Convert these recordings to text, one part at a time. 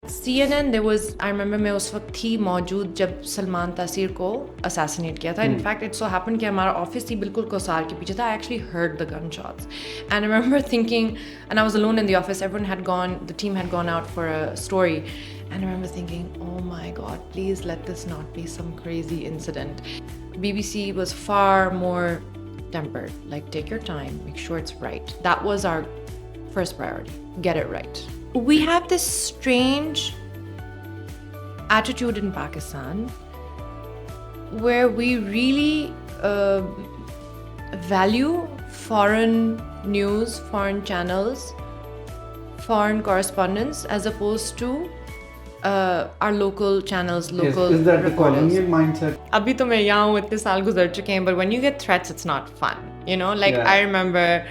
CNN there was I remember मैं उस वक्त थी मौजूद जब सलमान तासीर को assassinate किया था. In fact it so happened कि हमारा ऑफिस थी बिल्कुल कोसार के पीछे था. I actually heard the gunshots and I remember thinking, and I was alone in the office, everyone had gone, the team had gone out for a story, and I remember thinking, oh my god, please let this not be some crazy incident. BBC was far more tempered, like take your time, make sure it's right. That was our first priority, get it right. We have this strange attitude in Pakistan where we really value foreign news, foreign channels, foreign correspondence as opposed to our local channels, local Is that the reporters. colonial mindset? अभी तो मैं यहाँ हूँ इतने साल गुजर चुके हैं, but when you get threats it's not fun, you know, like Yeah. I remember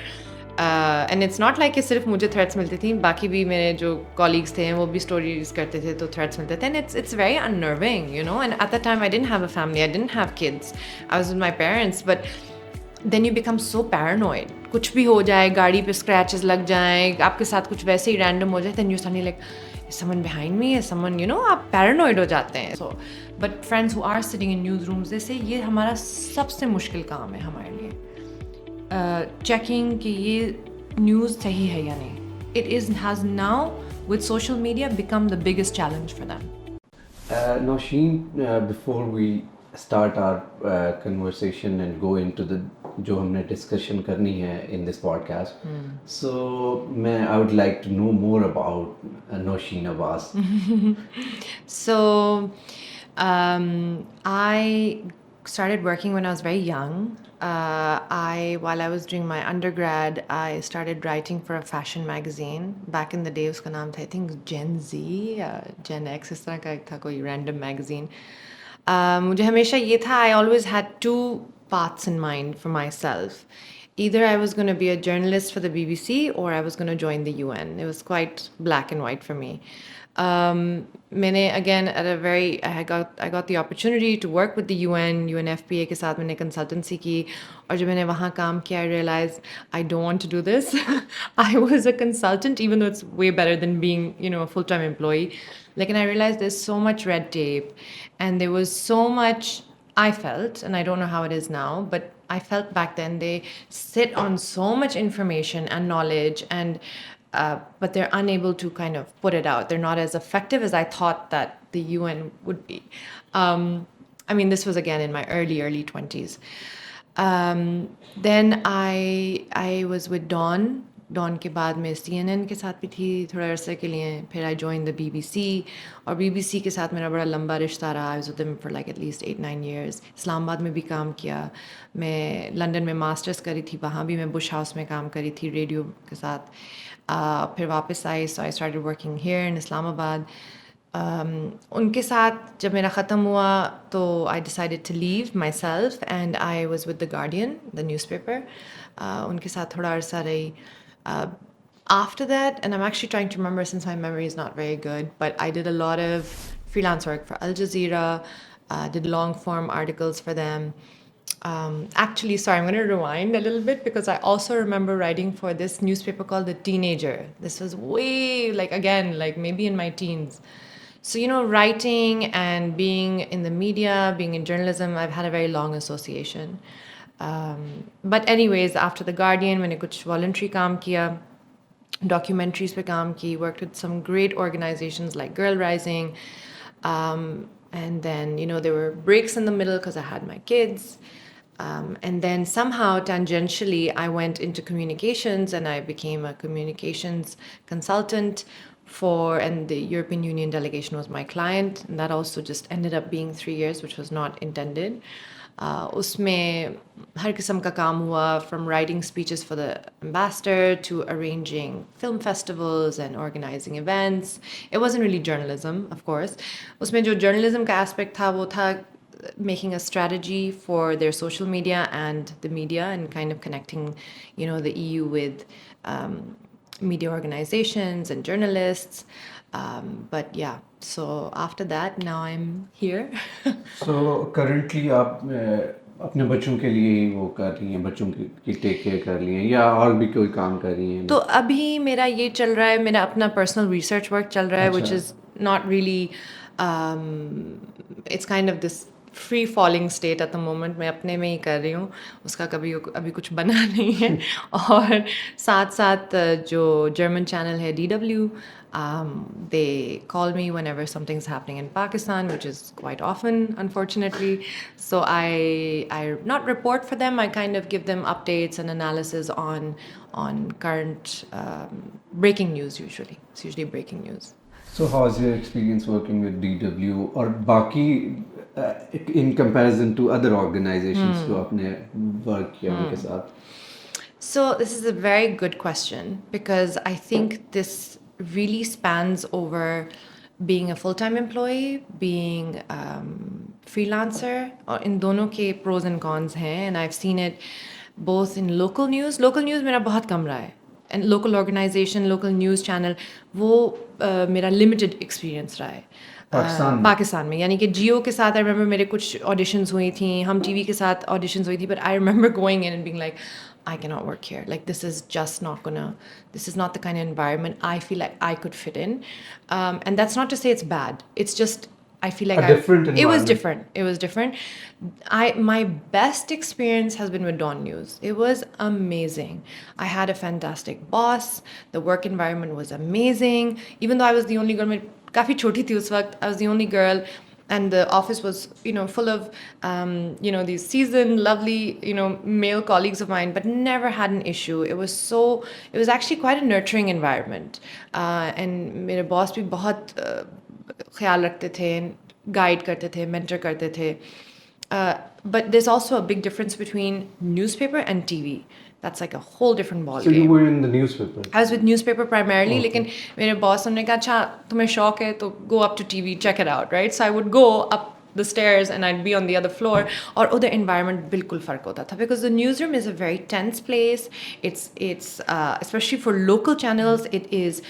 and it's not like कि सिर्फ मुझे threats मिलती थी, बाकी भी मेरे जो colleagues थे वो भी stories करते थे तो threats मिलते थे, and it's very unnerving, you know. And at that time I didn't have a family, I didn't have kids, I was with my parents, but then you become so paranoid. कुछ भी हो जाए, गाड़ी पे scratches लग जाए, आपके साथ कुछ वैसे ही random हो जाए, then you're suddenly like, is someone behind me, is someone, you know, आप paranoid हो जाते हैं. So, but friends who are sitting in newsrooms, they say ये हमारा सबसे मुश्किल काम है हमारे लिए. Checking कि ये news सही है या नहीं. It has now with social media become the biggest challenge for them. Nosheen, before we start our conversation and go into the जो हमने discussion करनी है in this podcast, so I would like to know more about Nosheen Abbas. So I started working when I was very young. While I was doing my undergrad, I started writing for a fashion magazine. Back in the day, उसका नाम था I think Gen Z या Gen X, इस तरह का एक था कोई random magazine. मुझे हमेशा ये था, I always had two paths in mind for myself. Either I was going to be a journalist for the BBC or I was going to join the UN. It was quite black and white for me. मैंने again I got the opportunity to work with the UN, UNFPA के साथ मैंने consultancy की, और जब मैंने वहाँ काम किया, I realized I don't want to do this. I was a consultant, even though it's way better than being, you know, a full-time employee. Like, and I realized there's so much red tape, and there was so much, I felt, and I don't know how it is now, but I felt back then they sit on so much information and knowledge, and but they're unable to kind of put it out. They're not as effective as I thought that the UN would be. I mean, this was again in my early 20s. Then I was with Dawn. Dawn के बाद मैं CNN के साथ भी थी थोड़ा अरसे के लिए. फिर I joined the BBC, और BBC के साथ मेरा बड़ा लंबा रिश्ता रहा. I was with them for like at least 8-9 years. Islamabad में भी काम किया. मैं लंदन में मास्टर्स करी थी, वहाँ भी मैं बुश हाउस में काम करी थी रेडियो के साथ. फिर वापस आई, so I started working here in Islamabad. उनके साथ जब मेरा ख़त्म हुआ तो I decided to leave myself, and I was with The Guardian, the newspaper. उनके साथ थोड़ा अरसा रही. After that, and I'm actually trying to remember since my memory is not very good, but I did a lot of freelance work for Al Jazeera, did long form articles for them. Actually, sorry, I'm going to rewind a little bit because I also remember writing for this newspaper called The Teenager. This was way, like, again, like maybe in my teens. So, you know, writing and being in the media, being in journalism, I've had a very long association. But anyways, after The Guardian, मैंने कुछ voluntary काम किया, documentaries पे काम की, worked with some great organizations like Girl Rising. And then, you know, there were breaks in the middle because I had my kids. And then somehow, tangentially, I went into communications and I became a communications consultant and the European Union delegation was my client. And that also just ended up being 3 years, which was not intended. उसमें हर किस्म का काम हुआ, from writing speeches for the ambassador to arranging film festivals and organizing events. It wasn't really journalism, of course. उसमें जो journalism का aspect था वो था making a strategy for their social media and the media and kind of connecting, you know, the EU with media organizations and journalists. But yeah, so after that, now I'm here. So currently आप अपने बच्चों के लिए वो कर रही हैं, बच्चों की टेक केयर कर रही हैं या और भी कोई काम कर रही हैं? तो अभी मेरा ये चल रहा है, मेरा अपना पर्सनल रिसर्च वर्क चल रहा है, which is not really. It's kind of this free falling state at the moment. मैं अपने में ही कर रही हूँ, उसका कभी अभी कुछ बना नहीं है. और साथ साथ जो German channel है DW, they call me whenever something's happening in Pakistan, which is quite often, unfortunately. So I not report for them. I kind of give them updates and analysis on current breaking news. Usually, it's usually breaking news. So how's your experience working with DW or बाकी in comparison to other organizations जो आपने work किया उनके साथ? So this is a very good question because I think this really spans over being a full-time employee, being freelancer, और इन दोनों के pros and cons हैं, and I've seen it both in local news. Local news मेरा बहुत कम रहा है, and local organization, local news channel, वो मेरा limited experience रहा है. पाकिस्तान में, यानी कि जियो के साथ आई रिमेंबर मेरे कुछ ऑडिशंस हुई थी, हम टीवी के साथ ऑडिशंस हुई थी, but I remember going in and being like I cannot work here. Like, this is just not gonna, this is not the kind of environment I feel like I could fit in. And that's not to say it's bad. It's just, I feel like different it was environment. different. It was different. My best experience has been with Dawn News. It was amazing. I had a fantastic boss. The work environment was amazing. Even though I was the only girl, मैं काफ़ी छोटी थी उस वक्त, I was the only girl. And the office was, full of, these seasoned, lovely, male colleagues of mine, but never had an issue. It was actually quite a nurturing environment. And मेरे boss भी बहुत ख्याल रखते थे, guide करते थे, mentor करते थे. But there's also a big difference between newspaper and TV. That's like a whole different ball So game. you were in the newspaper? I was with newspaper primarily, Okay. लेकिन मेरे boss ने कहा अच्छा तुम्हें शौक है तो go up to TV, check it out, right? So I would go up the stairs and I'd be on the other floor, और उधर environment बिल्कुल फर्क होता था because the newsroom is a very tense place. It's especially for local channels, it is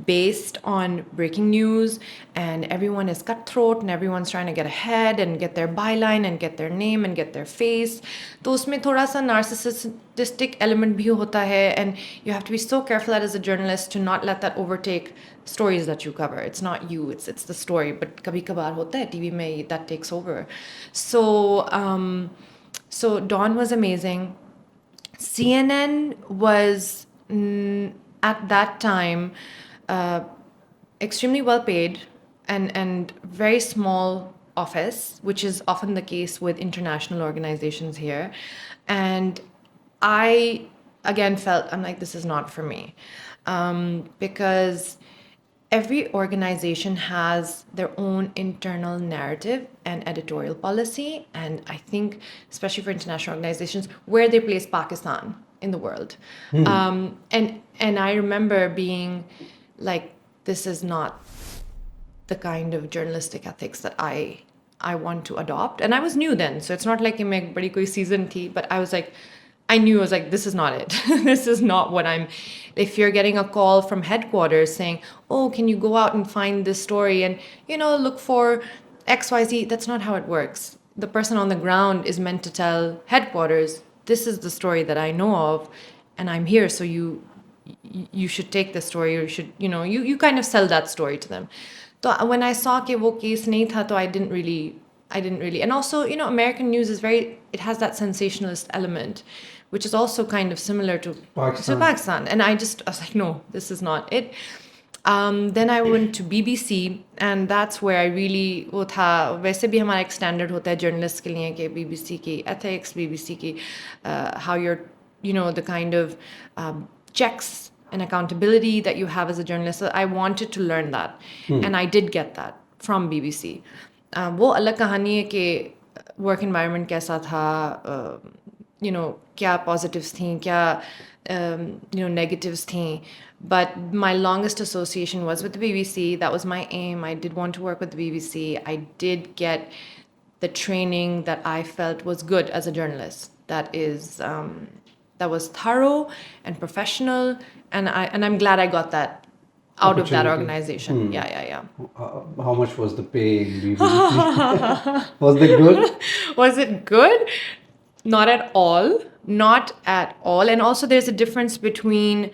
based on breaking news and everyone is cutthroat and everyone's trying to get ahead and get their byline and get their name and get their face. तो उसमें थोड़ा सा narcissistic element भी होता है, and you have to be so careful as a journalist to not let that overtake stories that you cover. It's not you, it's the story. But कभी कभार होता है TV में that takes over. So Dawn was amazing. CNN was at that time extremely well paid and very small office, which is often the case with international organizations here. And I again felt, I'm like, this is not for me, because every organization has their own internal narrative and editorial policy, and I think especially for international organizations where they place Pakistan in the world. And I remember being like, this is not the kind of journalistic ethics that I want to adopt. And I was new then, so it's not like मैं एक बड़ी कोई season थी, but I was like, I knew, I was like, this is not it. This is not what if you're getting a call from headquarters saying, oh, can you go out and find this story and, look for XYZ, that's not how it works. The person on the ground is meant to tell headquarters, this is the story that I know of, and I'm here, so you should take the story, or you should, you kind of sell that story to them. So when I saw कि वो case नहीं था, तो I didn't really, and also, American news is it has that sensationalist element, which is also kind of similar to Pakistan. And I was like, no, this is not it. Then I went to BBC, and that's where I really, वो था, वैसे भी हमारा एक standard होता है journalists के लिए कि BBC की ethics, BBC की how you're, the kind of checks and accountability that you have as a journalist. So I wanted to learn that, and I did get that from BBC. वो अलग कहानी है कि work environment कैसा था, क्या positives थी, क्या negatives थी. But my longest association was with the BBC. That was my aim. I did want to work with the BBC. I did get the training that I felt was good as a journalist. That was thorough and professional, and I'm glad I got that out of that organization. Yeah. How much was the pay in BBC? Was it good? Was it good? Not at all. Not at all. And also there's a difference between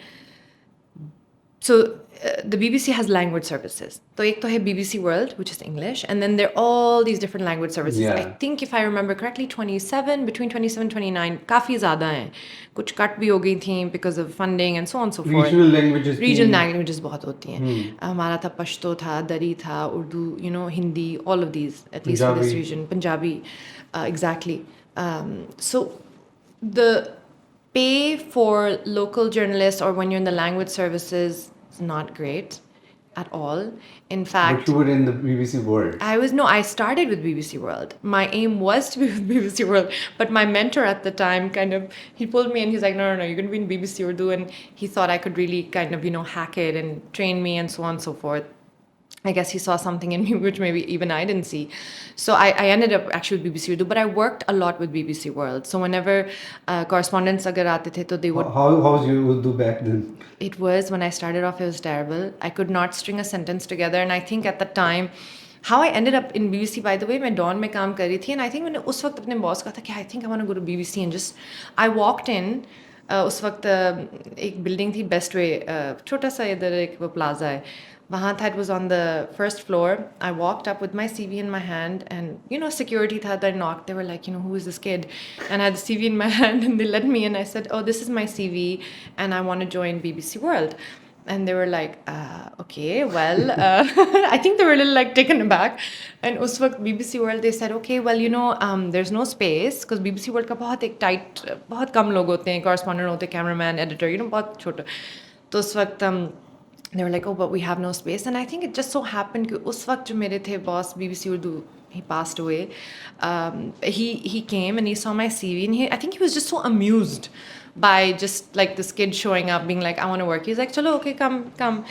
so the BBC has language services. So ek to hai BBC World, which is English, and then there are all these different language services. I Yeah. think if I remember correctly, 27, between 27 29, काफ़ी ज़्यादा हैं. कुछ cut भी हो गई थी because of funding and so on and so forth. Regional languages Regional भी- languages बहुत होती हैं. हमारा था पश्तो था, दरी था, Urdu, Hindi, all of these, at least for this Punjabi. region. Punjabi, exactly. So the pay for local journalists or when you're in the language services is not great at all. In fact, But you were in the BBC World. I started with BBC World. My aim was to be with BBC World, but my mentor at the time he pulled me and he's like, no, you're going to be in BBC Urdu, and he thought I could really hack it and train me and so on and so forth. I guess he saw something in me which maybe even I didn't see. So I ended up actually with BBC Urdu, but I worked a lot with BBC World. So whenever correspondents agar aate the, to they would... How was your Urdu back then? It was, when I started off, it was terrible. I could not string a sentence together. And I think at the time, how I ended up in BBC, by the way, मैं Dawn में काम कर रही थी. And I think मैंने उस वक्त अपने boss को कहा था कि I think I want to go to BBC and just... I walked in, उस वक्त एक building थी Best Way, छोटा सा इधर एक वो plaza है. वहाँ था, it was on the first floor. I walked up with my CV in my hand and, security था, they knocked. They were like, who is this kid? And I had the CV in my hand and they let me in. I said, oh, this is my CV and I want to join BBC World. And they were like, okay, well, I think they were a little like taken aback. And उस वक्त BBC World, they said, okay, well, there's no space because BBC World का बहुत एक tight, बहुत कम लोग होते हैं, correspondent होते हैं, cameraman, editor, बहुत छोटा. तो उस वक्त they were like, oh, but we have no space. And I think it just so happened that उस वक्त जो मेरे थे boss BBC Urdu, he passed away. He came and he saw my CV and I think he was just so amused by just like this kid showing up being like, I want to work. He's like, chalo, okay, come.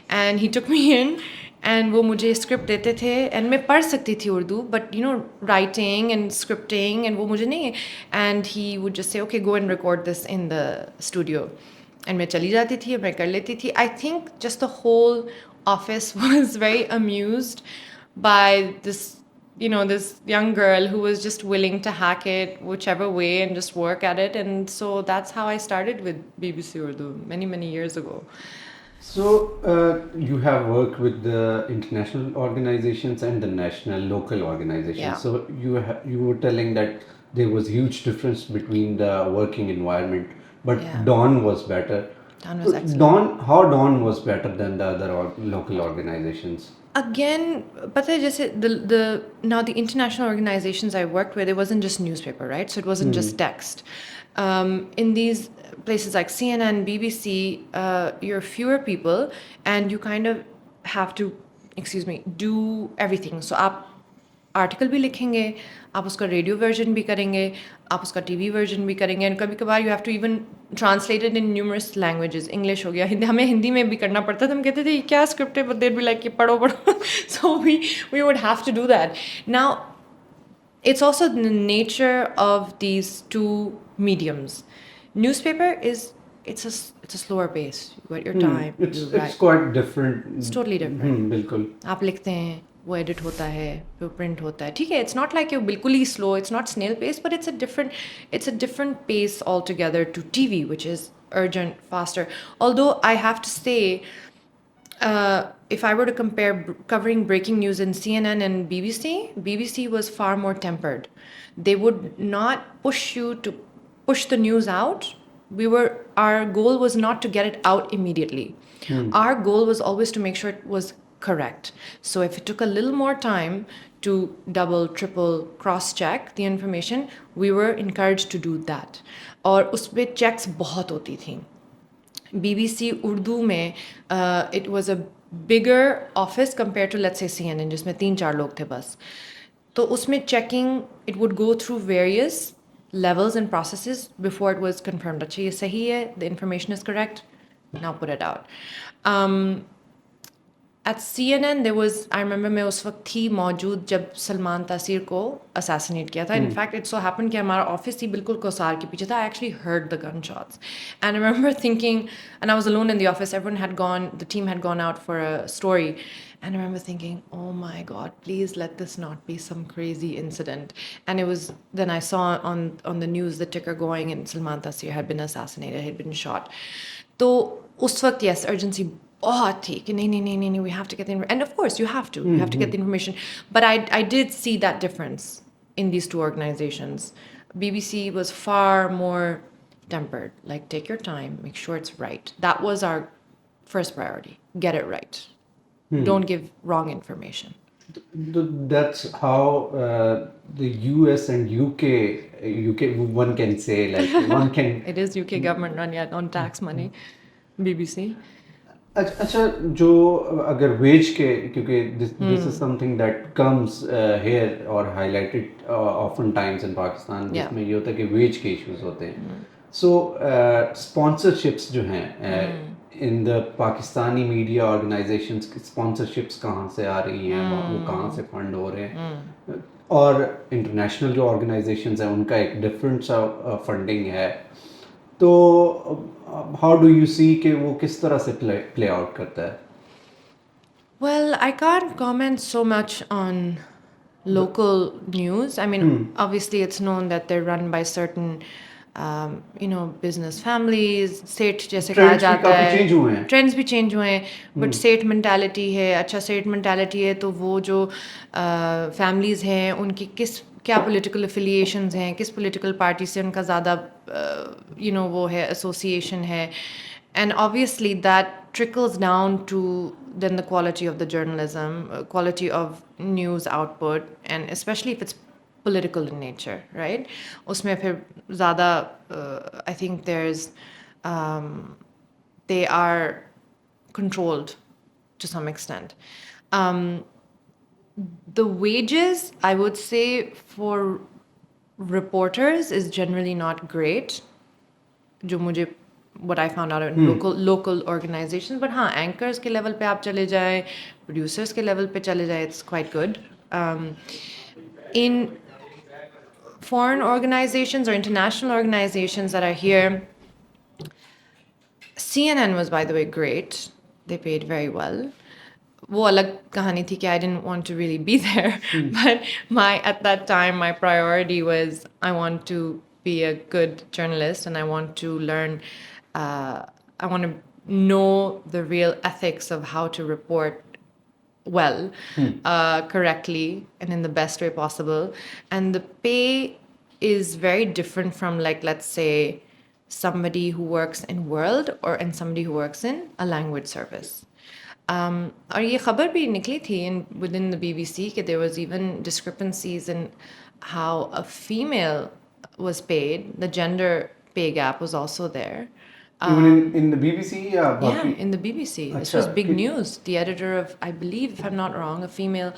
And he took me in and वो मुझे script देते थे and मैं पढ़ सकती थी Urdu, but writing and scripting and वो मुझे नहीं. And he would just say, okay, go and record this in the studio. And मैं चली जाती थी, मैं कर लेती थी. I think just the whole office was very amused by this, this young girl who was just willing to hack it whichever way and just work at it. And so that's how I started with BBC Urdu many, many years ago. So you have worked with the international organizations and the national, local organizations. Yeah. So you were telling that there was huge difference between the working environment. But Yeah. Dawn was better. Dawn was excellent. How Dawn was better than the other local organizations? Again, but now the international organizations I worked with, it wasn't just newspaper, right? So it wasn't just text. In these places like CNN, BBC, you're fewer people and you kind of have to, do everything. So आप article भी लिखेंगे, आप उसका radio version भी करेंगे, आप उसका TV version भी करेंगे, एंड कभी कभार you have to even translated in numerous languages. English हो गया, हिंदी, हमें हिंदी में भी करना पड़ता था. हम कहते थे क्या स्क्रिप्ट है, बट देयर बी लाइक पढ़ो. So we would have to do that. Now it's also the nature of these two mediums. Newspaper it's a slower pace. You got your time. It's quite different. It's totally different. बिल्कुल. आप लिखते हैं, वो edit होता है, फिर print होता है. ठीक है, it's not like you're बिल्कुल ही slow. It's not snail pace, but it's a different pace altogether to TV, which is urgent, faster. Although I have to say, if I were to compare covering breaking news in CNN and BBC was far more tempered. They would not push you to push the news out. Our goal was not to get it out immediately. Our goal was always to make sure it was correct. So if it took a little more time to double, triple, cross-check the information, we were encouraged to do that. और उसपे checks बहुत होती थी. BBC Urdu में it was a bigger office compared to let's say CNN जिसमें 3-4 लोग थे बस. तो उसमें checking, it would go through various levels and processes before it was confirmed. अच्छा ये सही है, the information is correct, now put it out. At CNN there was, I remember मैं उस वक्त थी मौजूद जब सलमान तासीर को assassinate किया था. In fact it so happened कि हमारा office ही बिल्कुल कोसार के पीछे था. I actually heard the gunshots and I remember thinking, and I was alone in the office, everyone had gone, the team had gone out for a story, and I remember thinking, oh my god, please let this not be some crazy incident. And it was, then I saw on the news the ticker going and Salman Taseer had been assassinated, had been shot. तो उस वक्त yes, urgency बहुत ठीक है, नहीं, we have to get the information. And of course, you have to get the information. But I did see that difference in these two organizations. BBC was far more tempered. Like, take your time, make sure it's right. That was our first priority. Get it right. Don't give wrong information. That's how the US and UK one can say, like one can. It is UK government run, yet on tax money. BBC. अच्छा, जो अगर वेज के, क्योंकि this is something that comes here और highlighted often times in Pakistan, जिसमें ये होता है कि वेज के इश्यूज होते हैं. सो स्पॉन्सरशिप्स जो हैं in the Pakistani media organisations की स्पॉन्सरशिप्स कहाँ से आ रही हैं, वो कहाँ से फंड हो रहे हैं, और इंटरनेशनल जो ऑर्गेनाइजेशंस हैं उनका एक डिफरेंट सा फंडिंग है. तो हाउ डू यू सी कि वो किस तरह से प्ले आउट करता है? Well, I can't comment so much on local news. I mean, obviously, it's known that they're run by certain, business families. सेठ जैसे कहा ट्रेंड्स भी जाता काफ़ी है. चेंज हुए हैं. ट्रेंड्स भी चेंज हुए हैं, बट सेठ मेंटालिटी है. अच्छा, सेठ मेंटालिटी है तो वो जो फैमिलीज़ हैं उनकी क्या पॉलिटिकल एफिलिएशंस हैं, किस पॉलिटिकल पार्टी से उनका ज़्यादा वो है, एसोसिएशन है. And obviously that trickles down to then the quality of the journalism, quality of news output, and especially if it's political in nature, right? Usme phir zyada, I think they are controlled to some extent. The wages, I would say, for reporters is generally not great. What I found out in local organizations, but हाँ, anchors के level पे आप चले जाए, producers के level पे चले जाए, it's quite good. In foreign organizations or international organizations that are here, CNN was, by the way, great. They paid very well. वो अलग कहानी थी कि I didn't want to really be there, but at that time my priority was I want to be a good journalist and I want to learn. I want to know the real ethics of how to report well, correctly, and in the best way possible. And the pay is very different from, like, let's say, somebody who works in World or in somebody who works in a language service. और ये खबर भी निकली थी within the BBC कि there was even discrepancies in how a female was paid. The gender pay gap was also there. Even in the BBC, Yeah, in the BBC. This was big कि- news. The editor of, I believe, if I'm not wrong, a female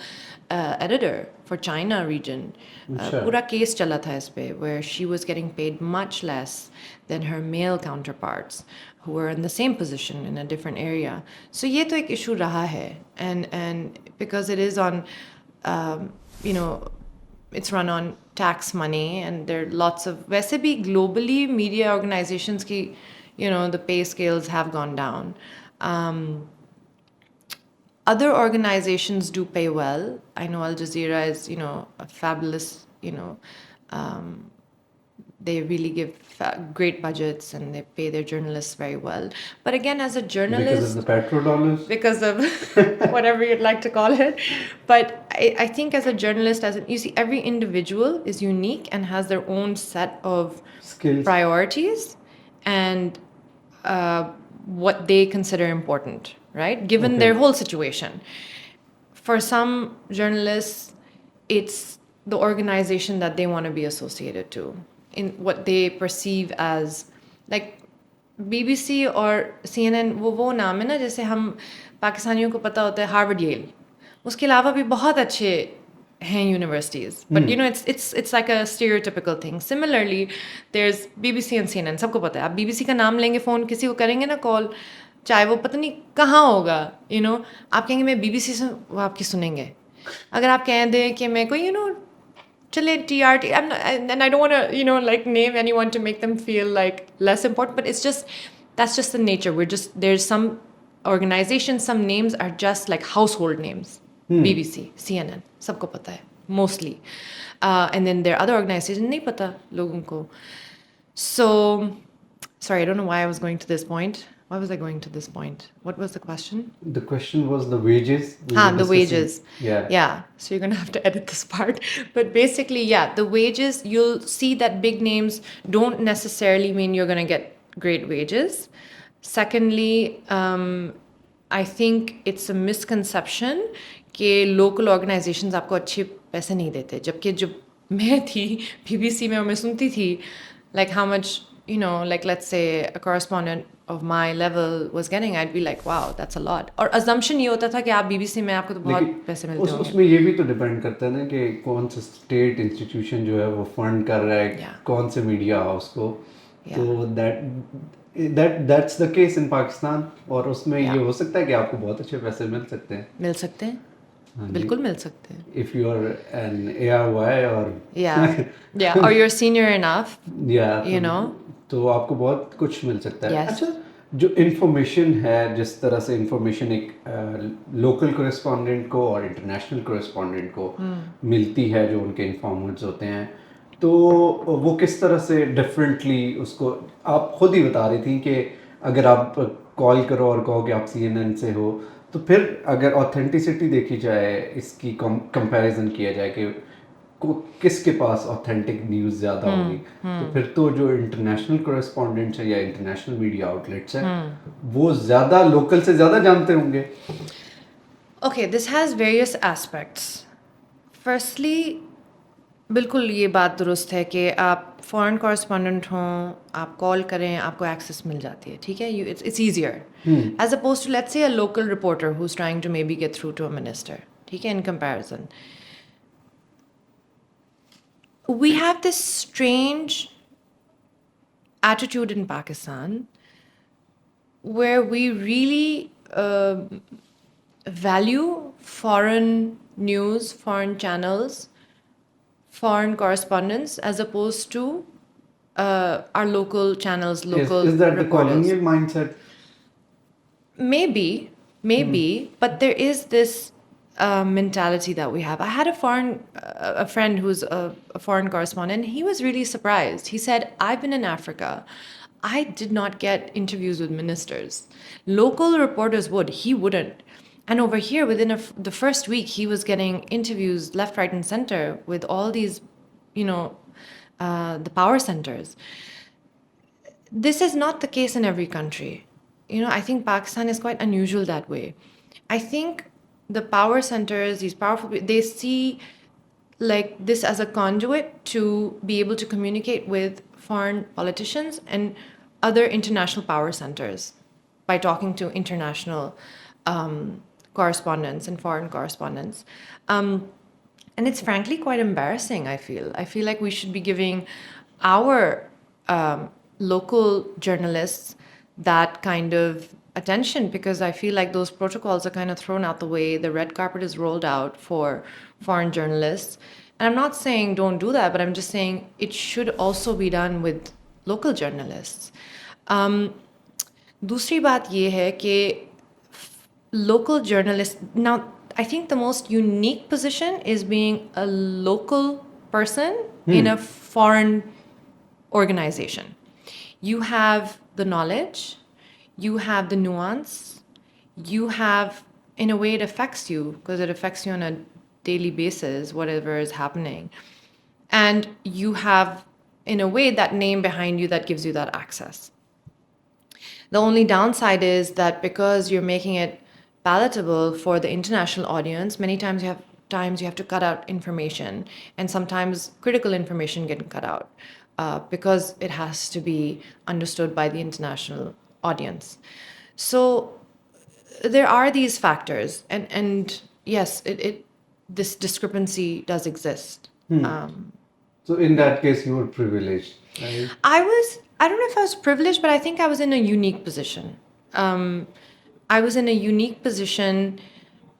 editor for China region. पूरा case चला था इस पे, where she was getting paid much less than her male counterparts who were in the same position in a different area. So ये तो एक issue रहा है, and because it is on, it's run on tax money, and there are lots of, वैसे भी globally media organizations की, the pay scales have gone down. Other organizations do pay well. I know Al Jazeera is, a fabulous, they really give great budgets and they pay their journalists very well. But again, as a journalist, because of the petrodollars, because of whatever you'd like to call it. But I think as a journalist, you see, every individual is unique and has their own set of skills, priorities and what they consider important, right? Given their whole situation. For some journalists, it's the organization that they want to be associated to, in what they perceive as, like, BBC और CNN, वो नाम है ना, जैसे हम पाकिस्तानियों को पता होता है हार्वर्ड येल, उसके अलावा भी बहुत अच्छे हैं universities, but it's like a stereotypical thing. Similarly, there's BBC and CNN, सबको पता है. आप BBC का नाम लेंगे, फ़ोन किसी को करेंगे ना कॉल, चाहे वो पता नहीं कहाँ होगा, आप कहेंगे मैं BBC से, वो आपकी सुनेंगे. अगर आप कह दें कि मैं कोई चले TRT, and I don't want to like name anyone to make them feel like less important, but that's just the nature. There's some organizations, some names are just like household names. BBC, CNN, सबको पता है mostly, and then there are other organizations नहीं पता लोगों को. So sorry, I don't know why I was going to this point. Why was I going to this point? What was the question? The question was the wages. We were The discussing. wages. Yeah. Yeah. So you're going to have to edit this part. But basically, yeah, the wages, you'll see that big names don't necessarily mean you're going to get great wages. Secondly, I think it's a misconception कि local organizations आपको अच्छे पैसे नहीं देते. जबकि जब मैं थी BBC में और मैं सुनती थी like how much, you know, like let's say a correspondent of my level was getting, I'd be like, wow, that's a lot. और assumption ये होता था कि आप BBC में आपको तो बहुत पैसे मिलते होंगे. उसमें ये भी तो डिपेंड करता है ना कि कौन सा स्टेट इंस्टीट्यूशन जो है वो फंड कर रहा है कौन से मीडिया हाउस को. तो that's the case in Pakistan. और उसमें ये हो सकता है कि आपको बहुत अच्छे पैसे मिल सकते हैं. मिल सकते हैं. बिल्कुल मिल सकते हैं. If you are an ARY or yeah or you're senior enough, you know, तो आपको बहुत कुछ मिल सकता है. Yes. अच्छा, जो इन्फॉर्मेशन है, जिस तरह से इन्फॉर्मेशन एक लोकल कोरेस्पॉन्डेंट को और इंटरनेशनल कोरेस्पॉन्डेंट को मिलती है, जो उनके इन्फॉर्मेंट्स होते हैं, तो वो किस तरह से डिफरेंटली उसको, आप खुद ही बता रही थी कि अगर आप कॉल करो और कहो कि आप CNN से हो, तो फिर अगर ऑथेंटिसिटी देखी जाए, इसकी कंपैरिजन किया जाए कि किसके पास ऑथेंटिक न्यूज़ ज़्यादा होगी, तो फिर तो जो इंटरनेशनल कोरेस्पॉन्डेंट्स है या इंटरनेशनल मीडिया आउटलेट्स हैं, वो ज़्यादा लोकल से ज़्यादा जानते होंगे. Okay, this has various aspects. Firstly, बिल्कुल ये बात दुरुस्त है कि आप फॉरेन कॉरेस्पॉन्डेंट हों, आप कॉल करें, आपको एक्सेस मिल जाती है. ठीक है, it's easier as opposed to let's say a local reporter who's trying to maybe get through to a minister. ठीक है, in comparison. We have this strange attitude in Pakistan where we really value foreign news, foreign channels, foreign correspondence as opposed to our local channels, local Is that the reporters. colonial mindset? Maybe, but there is this mentality that we have. I had a friend who's a foreign correspondent. He was really surprised. He said, I've been in Africa. I did not get interviews with ministers. Local reporters would. He wouldn't. And over here, within the first week, he was getting interviews left, right, and center with all these, you know, the power centers. This is not the case in every country. You know, I think Pakistan is quite unusual that way. I think the power centers, these powerful people, they see like this as a conduit to be able to communicate with foreign politicians and other international power centers by talking to international correspondents and foreign correspondents. And it's frankly quite embarrassing, I feel. I feel like we should be giving our local journalists that kind of attention, because I feel like those protocols are kind of thrown out the way. The red carpet is rolled out for foreign journalists. And I'm not saying don't do that, but I'm just saying it should also be done with local journalists. दूसरी बात ये है कि local journalists, now I think the most unique position is being a local person in a foreign organization. You have the knowledge, you have the nuance, you have, in a way it affects you because it affects you on a daily basis, whatever is happening. And you have, in a way, that name behind you that gives you that access. The only downside is that because you're making it palatable for the international audience, many times you have to cut out information, and sometimes critical information gets cut out because it has to be understood by the international audience. So there are these factors, and yes, this discrepancy does exist. So in that case, you were privileged, right? I don't know if I was privileged, but I think I was in a unique position. I was in a unique position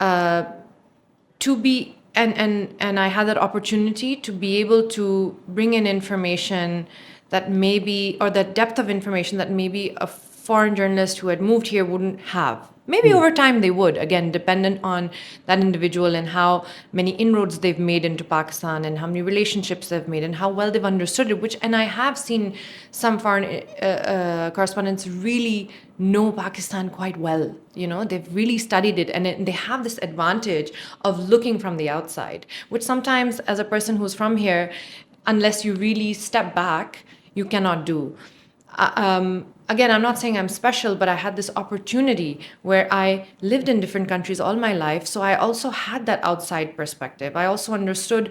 to be, and I had that opportunity to be able to bring in information that maybe, or the depth of information that maybe a foreign journalists who had moved here wouldn't have. Maybe over time they would, again, dependent on that individual and how many inroads they've made into Pakistan and how many relationships they've made and how well they've understood it, and I have seen some foreign correspondents really know Pakistan quite well. They've really studied it, and they have this advantage of looking from the outside, which sometimes as a person who's from here, unless you really step back, you cannot do. Again, I'm not saying I'm special, but I had this opportunity where I lived in different countries all my life. So I also had that outside perspective. I also understood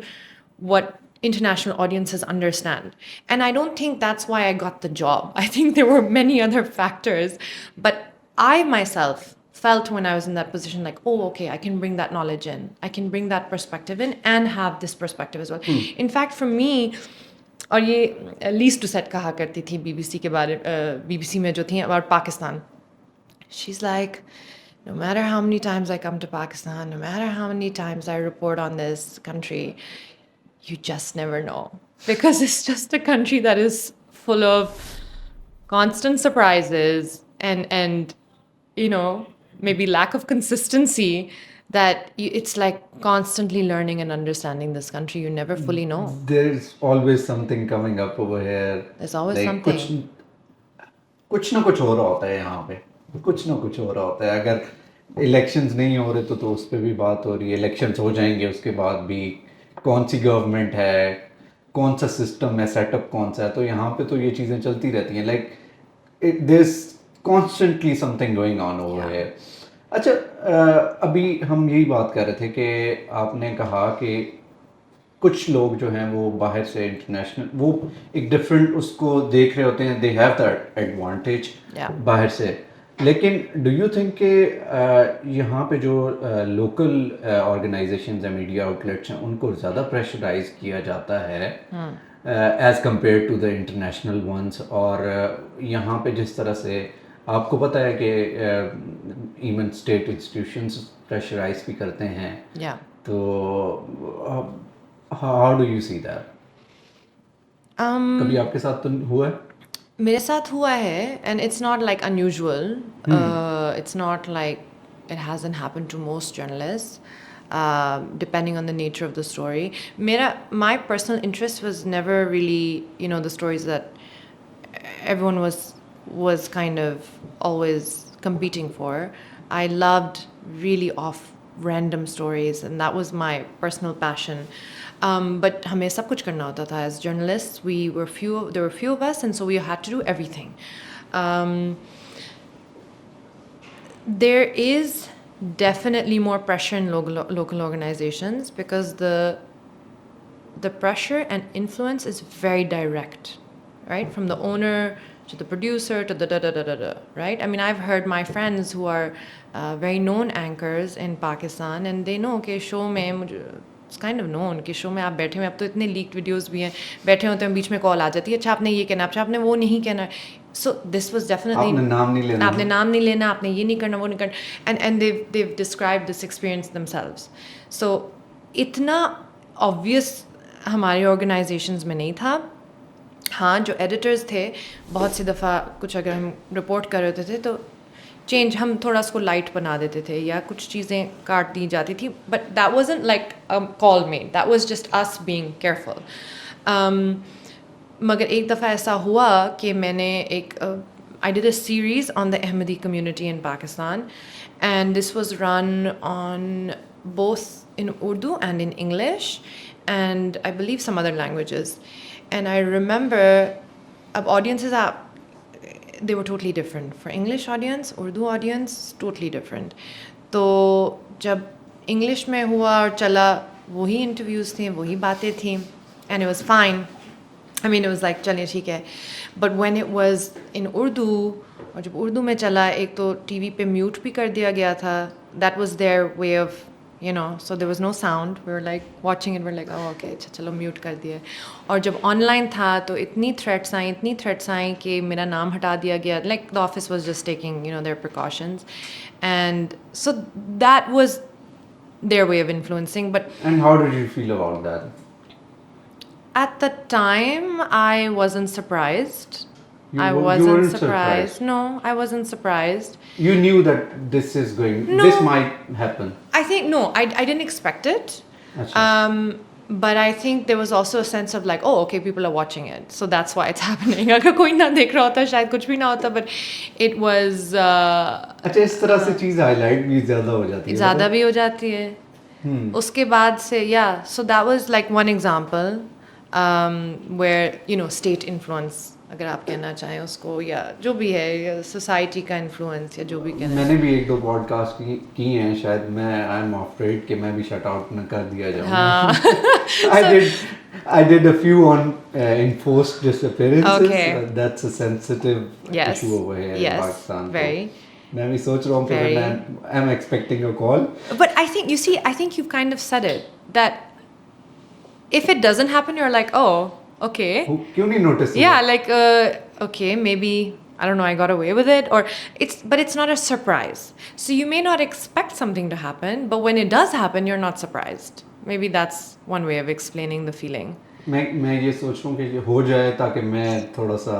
what international audiences understand. And I don't think that's why I got the job. I think there were many other factors. But I myself felt when I was in that position like, oh, okay, I can bring that knowledge in. I can bring that perspective in and have this perspective as well. In fact, for me, और ये least to set कहा करती थी BBC के बारे BBC में जो थी about Pakistan she is like no matter how many times I come to Pakistan, no matter how many times I report on this country, you just never know. Because it's just a country that is full of constant surprises and maybe lack of consistency that it's like constantly learning and understanding this country. You never fully know. There's always something coming up over here. There's always Like, something. कुछ ना कुछ हो रहा होता है यहाँ पे, कुछ ना कुछ हो रहा होता है. अगर इलेक्शंस नहीं हो रहे तो उस पर भी बात हो रही है. इलेक्शंस हो जाएंगे उसके बाद भी कौन सी गवर्नमेंट है, कौन सा सिस्टम है, सेटअप कौन सा है, तो यहाँ पे तो ये चीज़ें चलती रहती हैं. Like there's constantly something going on over here. अच्छा, अभी हम यही बात कर रहे थे कि आपने कहा कि कुछ लोग जो हैं वो बाहर से इंटरनेशनल वो एक डिफरेंट उसको देख रहे होते हैं, दे हैव दैट एडवांटेज बाहर से. लेकिन डू यू थिंक कि यहाँ पे जो लोकल ऑर्गेनाइजेशंस हैं, मीडिया आउटलेट्स हैं, उनको ज़्यादा प्रेशराइज किया जाता है as compare to the international ones? और यहाँ पे जिस तरह से आपको पता है कि इवन स्टेट इंस्टीट्यूशंस प्रेशराइज भी करते हैं, तो how do you see that? कभी आपके साथ तो हुआ है? मेरे साथ हुआ है, and it's not like unusual. It's not like it hasn't happened to most journalists, depending on the nature of the story. My personal interest was never really, the stories that everyone was kind of always competing for. I loved really off random stories, and that was my personal passion. But हमें सब कुछ करना होता था. As journalists, there were few of us, and so we had to do everything. There is definitely more pressure in local organizations because the pressure and influence is very direct, right? From the owner to the producer to the right? I mean, I've heard my friends who are very known anchors in Pakistan, and they know कि show में it's kind of known कि show में आप बैठे हुए, अब तो इतने लीक्ड वीडियोस भी हैं, बैठे होते हैं, बीच में कॉल आ जाती है, अच्छा आपने ये कहना, अच्छा आपने वो नहीं कहना. सो दिस वाज डेफिनेटली आपने नाम नहीं लेना, आपने ये नहीं करना, वो नहीं करना. And they've described this experience themselves. So इतना ऑब्वियस हमारे ऑर्गेनाइजेशंस में नहीं था. हाँ, जो एडिटर्स थे, बहुत सी दफ़ा कुछ अगर हम रिपोर्ट कर रहे थे तो चेंज हम थोड़ा उसको लाइट बना देते थे या कुछ चीज़ें काट दी जाती थी, but that wasn't like a call made, that was just us being careful. मगर एक दफ़ा ऐसा हुआ कि मैंने I did a series on the Ahmadi community in Pakistan, and this was run on both in Urdu and in English, and I believe some other languages. And I remember audiences they were totally different. For English audience, Urdu audience, totally different. तो जब English में हुआ और चला, वही interviews थे, वही बातें थी, and it was fine. I mean, it was like चलिए ठीक है. But when it was in Urdu, और जब उर्दू में चला, एक तो TV पे mute भी कर दिया गया था. That was their way of, so there was no sound. We were like watching it, we're like, oh okay, चलो mute कर दिया. और जब online था तो इतनी threats आई कि मेरा नाम हटा दिया गया. Like the office was just taking, their precautions. And so that was their way of influencing. And how did you feel about that? At the time, I wasn't surprised. I You wasn't weren't surprised. surprised. No, I wasn't surprised. You knew that this is going. No. This might happen. I think no, I didn't expect it. Achha. But I think there was also a sense of like, oh, okay, people are watching it, so that's why it's happening. अगर कोई ना देख रहा होता शायद कुछ भी ना होता, but it was अच्छा, इस तरह से चीज़ हाईलाइट भी ज़्यादा हो जाती है. ज़्यादा भी हो जाती है. उसके बाद से so that was like one example where state influence अगर आप कहना चाहें उसको, या जो भी है, सोसाइटी का इन्फ्लुएंस या जो भी कहना. मैंने भी एक दो पॉडकास्ट की हैं, शायद मैं आई एम अफ्रेड कि मैं भी शट आउट न कर दिया जाऊँ. हाँ. I did a few on enforced disappearances. Okay. That's a sensitive issue over here in Pakistan. Very. मैं भी सोच रहा हूँ कि मैं I'm expecting a call. But I think I think you've kind of said it, that if it doesn't happen, you're like, oh, okay. क्यों नहीं notice? Yeah, like okay, maybe I don't know, I got away with it, or but it's not a surprise. So you may not expect something to happen, but when it does happen, you're not surprised. Maybe that's one way of explaining the feeling. मैं ये सोच रहा हूँ कि ये हो जाए ताकि मैं थोड़ा सा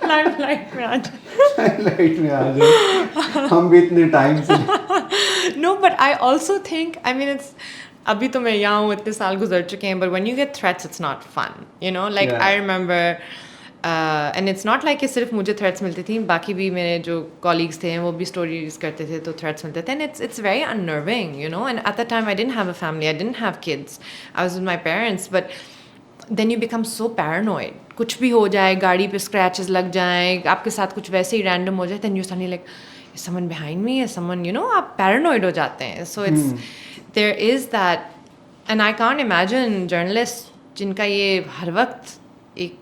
लाइट में आ जाए. हम भी इतने टाइम से. No, but I also think, I mean, it's अभी तो मैं यहाँ हूँ, इतने साल गुजर चुके हैं, but when you get threats, it's not fun, like Yeah. I remember and it's not like कि सिर्फ मुझे threats मिलती थी, बाकी भी मेरे जो colleagues थे वो भी stories करते थे तो threats मिलते थे, and it's very unnerving, and at that time I didn't have a family, I didn't have kids, I was with my parents, but then you become so paranoid. कुछ भी हो जाए, गाड़ी पे scratches लग जाए, आपके साथ कुछ वैसे ही random हो जाए, then you suddenly like, is someone behind me, is someone, आप paranoid हो जाते हैं. So there is that, and I can't imagine journalists जिनका ये हर वक्त एक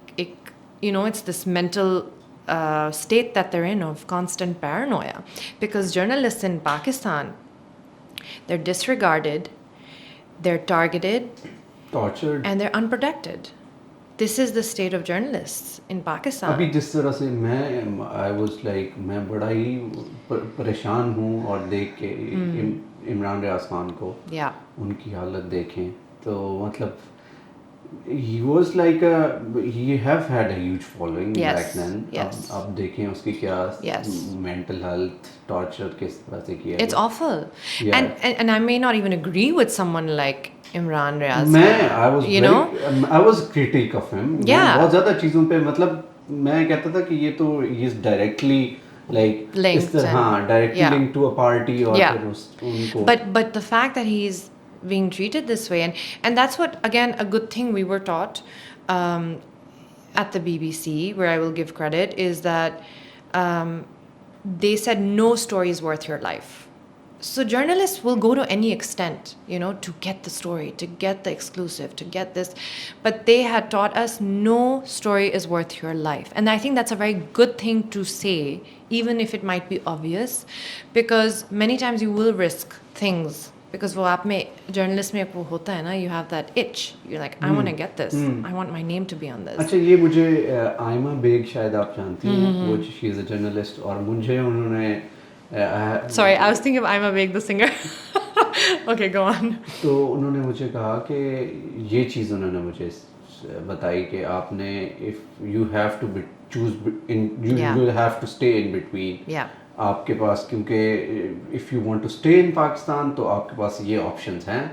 it's this mental state that they're in of constant paranoia, because journalists in Pakistan, they're disregarded, they're targeted, tortured, and they're unprotected. This is the state of journalists in Pakistan. अभी जिस तरह से I was like, मैं बड़ा ही परेशान हूँ और देख के इमरान रियाज खान को, उनकी हालत देखें तो मतलब he was like he have had a huge following back then. अब देखें उसकी क्या mental health torture किस तरह से किया. It's awful. And I may not even agree with someone like Imran Riaz. I was critic of him. बहुत ज़्यादा चीज़ों पे मतलब मैं कहता था कि ये तो he is directly like linked, directly linked to a party or उनको. But the fact that he's being treated this way, and that's what, again, a good thing we were taught at the BBC, where I will give credit, is that they said no story is worth your life. So journalists will go to any extent, to get the story, to get the exclusive, to get this. But they had taught us no story is worth your life. And I think that's a very good thing to say, even if it might be obvious, because many times you will risk things. Because वो आप में journalist में वो होता है ना, you have that itch. You're like, I want to get this. I want my name to be on this. अच्छा, ये मुझे आयमा बेग शायद आप जानती हैं, वो she is a journalist, और मुझे उन्होंने Sorry, I was thinking of Aima Beg, the singer. Okay, go on. तो उन्होंने मुझे कहा कि ये चीज़ उन्होंने मुझे बताई कि आपने if you have to choose in, you will have to stay in between. आपके पास, क्योंकि if you want to stay in Pakistan तो आपके पास ये options हैं,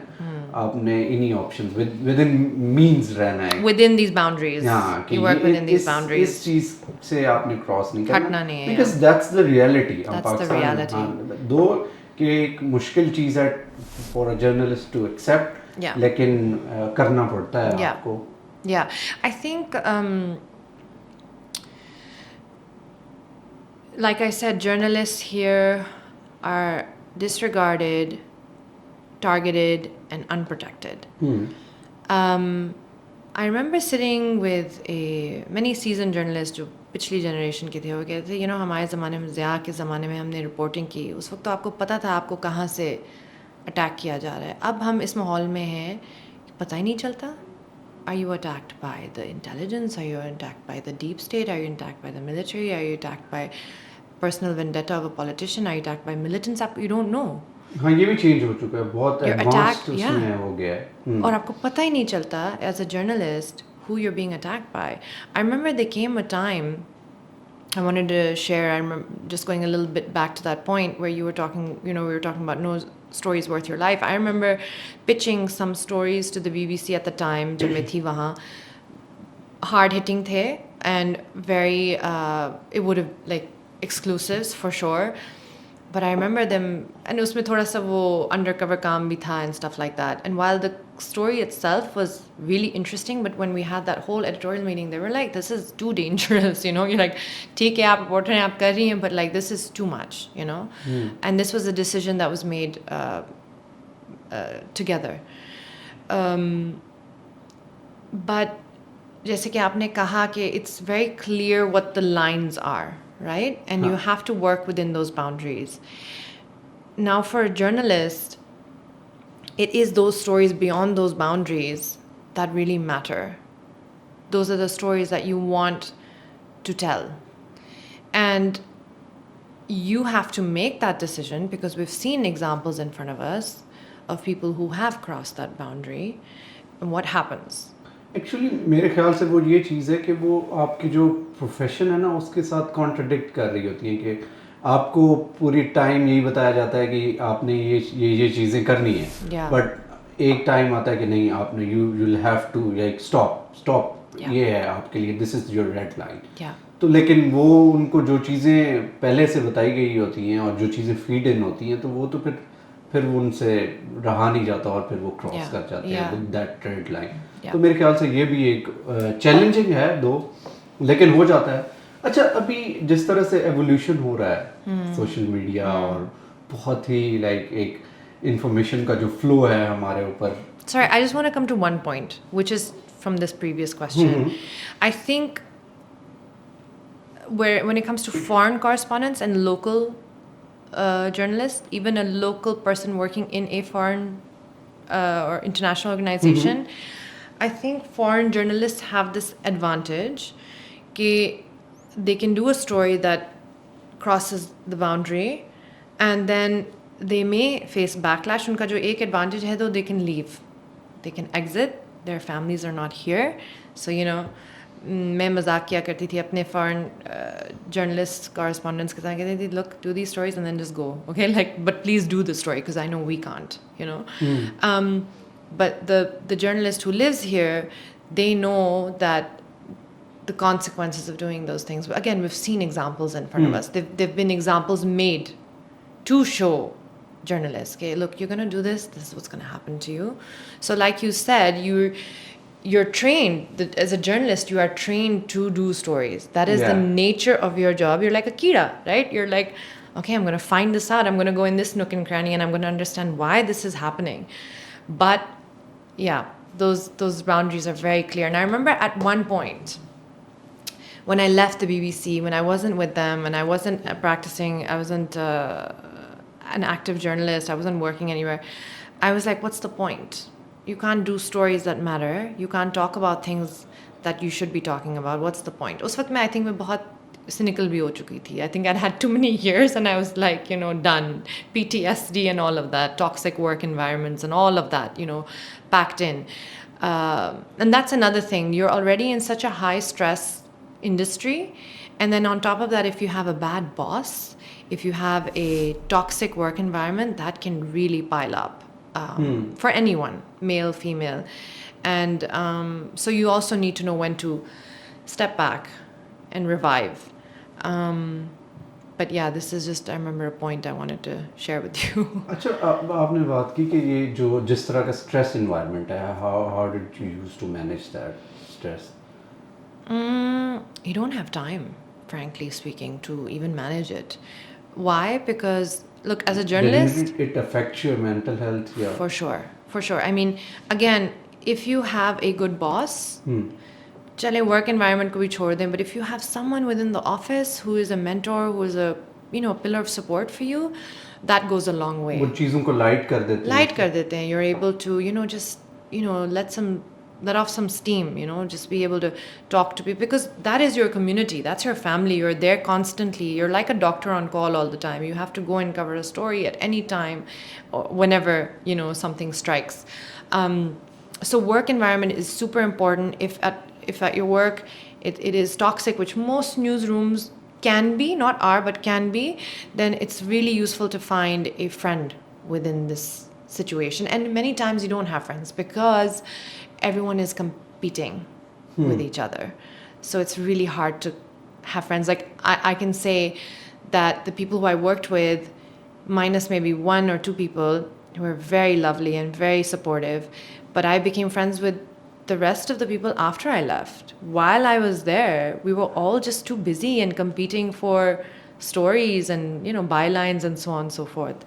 आपने इन्हीं options within means रहना है, within these boundaries. You work within these boundaries. इस चीज़ से आपने cross नहीं करना नहीं है, because that's the reality. That's the reality. दो कि एक मुश्किल चीज़ है for a journalist to accept, लेकिन करना पड़ता है आपको. I think like I said, journalists here are disregarded, targeted, and unprotected. I remember sitting with many seasoned journalists जो पिछली generation के थे, वो कहते थे, हमारे ज़माने में, ज़िया के ज़माने में हमने reporting की, उस वक्त तो आपको पता था आपको कहाँ से attack किया जा रहा है. अब हम इस माहौल में हैं, पता ही नहीं चलता. Are you attacked by the intelligence? Are you attacked by the deep state? Are you attacked by the military? Are you attacked by personal vendetta of a politician? Are you attacked by militants? You don't know. हाँ, ये भी change हो चुका है, बहुत advanced उसमें हो गया है. और आपको पता ही नहीं चलता as a journalist who you're being attacked by. I remember there came a time I wanted to share. I remember just going a little bit back to that point where you were talking, we were talking about no stories worth your life. I remember pitching some stories to the BBC at the time, जब मैं थी वहाँ, hard hitting the and very it would have like exclusives for sure, but I remember them and usme thoda sa wo undercover kaam bhi tha and stuff like that. And while the story itself was really interesting, but when we had that whole editorial meeting, they were like, this is too dangerous, you're like, theek hai aap report rahe hain, aap kar rahi hain, but like this is too much, and this was a decision that was made together. But जैसे कि आपने कहा कि it's very clear what the lines are, right? And you have to work within those boundaries. Now, for a journalist, it is those stories beyond those boundaries that really matter. Those are the stories that you want to tell. And you have to make that decision because we've seen examples in front of us of people who have crossed that boundary and what happens. Actually मेरे ख्याल से वो ये चीज़ है कि वो आपकी जो प्रोफेशन है ना उसके साथ कॉन्ट्रडिक्ट कर रही होती है कि आपको पूरी टाइम यही बताया जाता है कि आपने ये चीज़ें करनी है, बट एक टाइम आता है कि नहीं, आपने you will have to like stop, ये है आपके लिए, this is your red line. तो लेकिन वो उनको जो चीज़ें पहले से बताई गई होती हैं और जो चीज़ें फीड इन होती हैं तो वो तो फिर उनसे रहा नहीं जाता और फिर वो क्रॉस कर जाते हैं विद दैट रेड लाइन. तो मेरे ख्याल से ये भी एक चैलेंजिंग है दो, लेकिन हो जाता है. अच्छा, अभी जिस तरह से एवोल्यूशन हो रहा है सोशल मीडिया और बहुत ही लाइक एक इंफॉर्मेशन का जो फ्लो है हमारे ऊपर. Sorry, I just want to come to one point, which is from this previous question. I think when it comes to foreign correspondents and local journalists, even a local person working in a foreign or international organization, I think foreign journalists have this advantage that they can do a story that crosses the boundary and then they may face backlash. Unka jo ek advantage hai though, they can leave. They can exit. Their families are not here. So, मैं मजाक किया करती थी अपने foreign journalists, correspondents के साथ कहती थी, look, do these stories and then just go, okay? Like, but please do the story because I know we can't, But the journalist who lives here, they know that the consequences of doing those things. Again, we've seen examples in front of us. They've been examples made to show journalists, okay, look, you're going to do this is what's going to happen to you. So like you said, you're trained, as a journalist, you are trained to do stories. That is the nature of your job. You're like a kira, right? You're like, okay, I'm going to find this out. I'm going to go in this nook and cranny and I'm going to understand why this is happening. But yeah, those boundaries are very clear. And I remember at one point when I left the BBC, when I wasn't with them and I wasn't practicing, I wasn't an active journalist, I wasn't working anywhere, I was like, what's the point? You can't do stories that matter. You can't talk about things that you should be talking about. What's the point? उस वक्त मैं I think मैं बहुत cynical भी हो चुकी थी. I think I'd had too many years and I was like, done. PTSD and all of that, toxic work environments and all of that, packed in. And that's another thing. You're already in such a high stress industry. And then on top of that, if you have a bad boss, if you have a toxic work environment, that can really pile up. For anyone, male, female. And so you also need to know when to step back and revive. But yeah, this is just, I remember a point I wanted to share with you. अच्छा, आपने बात की कि ये जो जिस तरह का stress environment है, how did you used to manage that stress? You don't have time, frankly speaking, to even manage it. Why? Because look, as a journalist, Didn't it affects your mental health? Yeah. For sure. I mean, again, if you have a good boss, chale work environment ko bhi chhod dein, but if you have someone within the office who is a mentor, who is a pillar of support for you, that goes a long way. वो चीज़ों को light कर देते हैं. You're able to just let off some steam, just be able to talk to people, because that is your community, that's your family, you're there constantly, you're like a doctor on call all the time. You have to go and cover a story at any time or whenever something strikes. So work environment is super important. if at your work it is toxic, which most newsrooms can be, not are, but can be, then it's really useful to find a friend within this situation. And many times you don't have friends because everyone is competing with each other. So it's really hard to have friends. Like I can say that the people who I worked with, minus maybe one or two people who were very lovely and very supportive, but I became friends with the rest of the people after I left. While I was there, we were all just too busy and competing for stories and, you know, bylines and so on and so forth.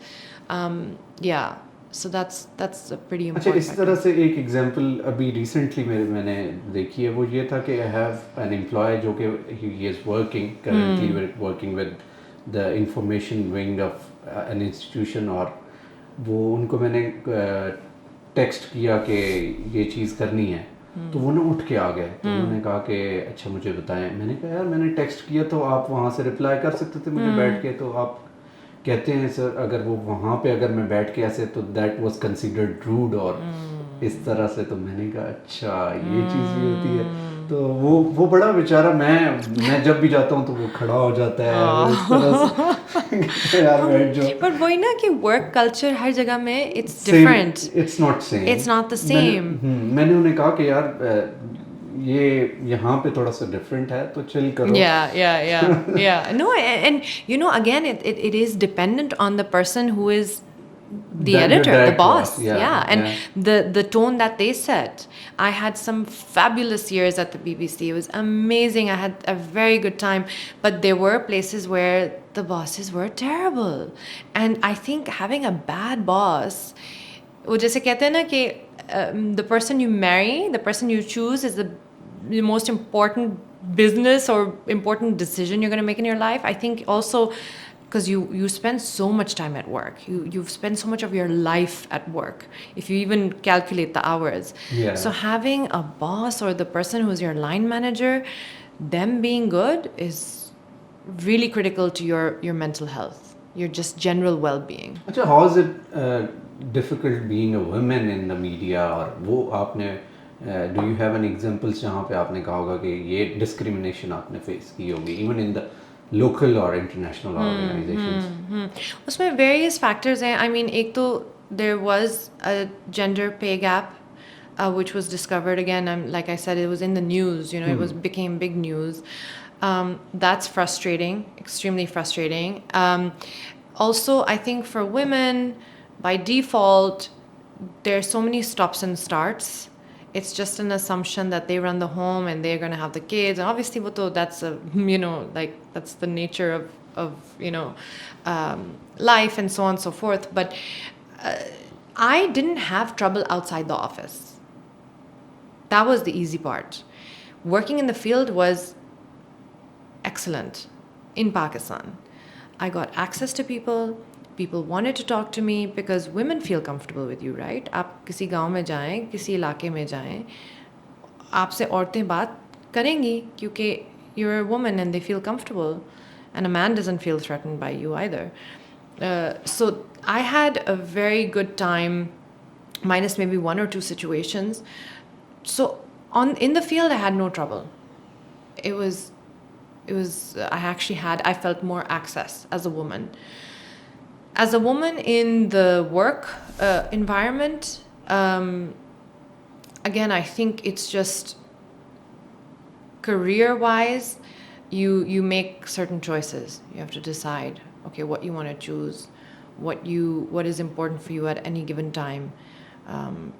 Yeah, so that's a pretty अच्छा, important इस factor. तरह से एक example अभी recently मैंने देखी है, वो ये था कि आई हैव एन एम्प्लॉय जो कि he is working currently working with the information wing of an institution, और वो उनको मैंने टेक्स्ट किया कि ये चीज़ करनी है, तो वो ना उठ के आ गए, तो उन्होंने कहा कि अच्छा मुझे बताएं। मैंने कहा यार मैंने टेक्स्ट किया तो आप वहाँ से रिप्लाई कर सकते थे मुझे बैठ के, तो आप कहते हैं सर अगर वो वहाँ पे अगर मैं बैठ के ऐसे तो दैट वाज कंसीडर्ड रूड और इस तरह से। तो मैंने कहा अच्छा ये चीज़ भी होती है। तो वो बड़ा बेचारा, मैं जब भी जाता हूँ तो वो खड़ा हो जाता है वो इस तरह से यार बैठ जाओ। But वही ना कि work culture हर जगह में it's different. It's not same, It's not the same. मैंने उन्हें कहा कि यार ये यहाँ पे थोड़ा सा डिफरेंट है तो चिल करो। Yeah. No, and you know, again, it is dependent on the person who is the Your editor, the direct boss. boss, yeah. And the tone that they set. I had some fabulous years at the BBC. It was amazing. I had a very good time. But there were places where the bosses were terrible. And I think having a bad boss, वो जैसे कहते हैं ना कि the person you marry, the person you choose is the most important business or important decision you're going to make in your life. I think also because you spend so much time at work. You've spent so much of your life at work, if you even calculate the hours. Yeah. So having a boss or the person who's your line manager, them being good is really critical to your mental health, your just general well-being. अच्छा, how is it difficult being a woman in the media? और वो आपने do you have any examples जहाँ पे आपने कहा होगा कि ये discrimination आपने face की होगी even in the local or international organizations? उसमें various factors हैं. I mean, एक तो there was a gender pay gap which was discovered again. Like I said, it was in the news. You know, it became big news. That's frustrating, extremely frustrating. Also, I think for women, by default, there's so many stops and starts. It's just an assumption that they run the home and they're going to have the kids. And obviously, that's you know, like that's the nature of you know, life and so on and so forth. But I didn't have trouble outside the office. That was the easy part. Working in the field was excellent in Pakistan. I got access to people. People wanted to talk to me because women feel comfortable with you, right? आप किसी गांव में जाएं, किसी इलाके में जाएं, आपसे औरतें बात करेंगी क्योंकि you're a woman and they feel comfortable, and a man doesn't feel threatened by you either. So I had a very good time, minus maybe one or two situations. So in the field, I had no trouble. I felt more access as a woman. As a woman in the work environment, again, I think it's just career-wise, you make certain choices. You have to decide, okay, what you want to choose, what is important for you at any given time.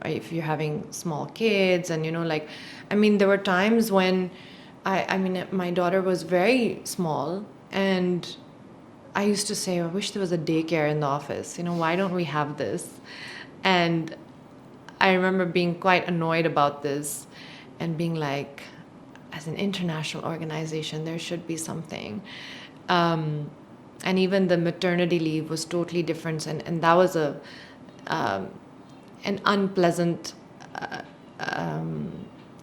If you're having small kids and, you know, like, I mean, there were times when my daughter was very small and I used to say, I wish there was a daycare in the office. You know, why don't we have this? And I remember being quite annoyed about this and being like, as an international organization, there should be something. And even the maternity leave was totally different. And that was an unpleasant,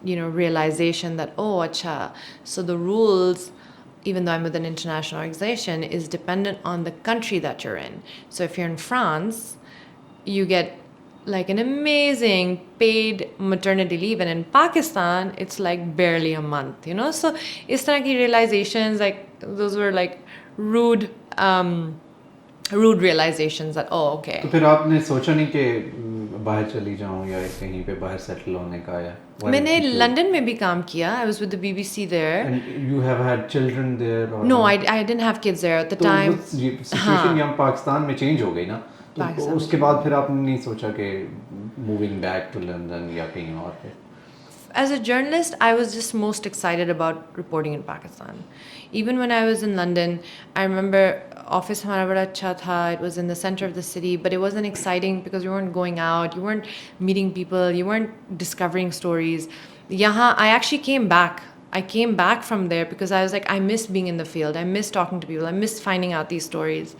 you know, realization that, oh, acha, so the rules, even though I'm with an international organization, is dependent on the country that you're in. So if you're in France, you get like an amazing paid maternity leave, and in Pakistan it's like barely a month, you know. So is tarah ki realizations, like those were like rude rude realizations that oh okay. तो फिर आपने सोचा नहीं कि बाहर चली जाऊं या कहीं पे बाहर सेटल होने का या मैंने लंदन में भी काम किया. I was with the BBC there. And you have had children there or No, I didn't have kids there at the तो time. सिचुएशन यहाँ पाकिस्तान में चेंज हो गई ना, तो पाकिस्तान में उसके बाद फिर आपने नहीं सोचा कि मूविंग बैक टू लंदन या कहीं और पे? As a journalist, I was just most excited about reporting in Pakistan. Even when I was in London, I remember office हमारा बड़ा अच्छा था. It was in the center of the city, but it wasn't exciting because you weren't going out, you weren't meeting people, you weren't discovering stories. Yahan, I actually came back. I came back from there because I was like, I miss being in the field. I miss talking to people. I miss finding out these stories.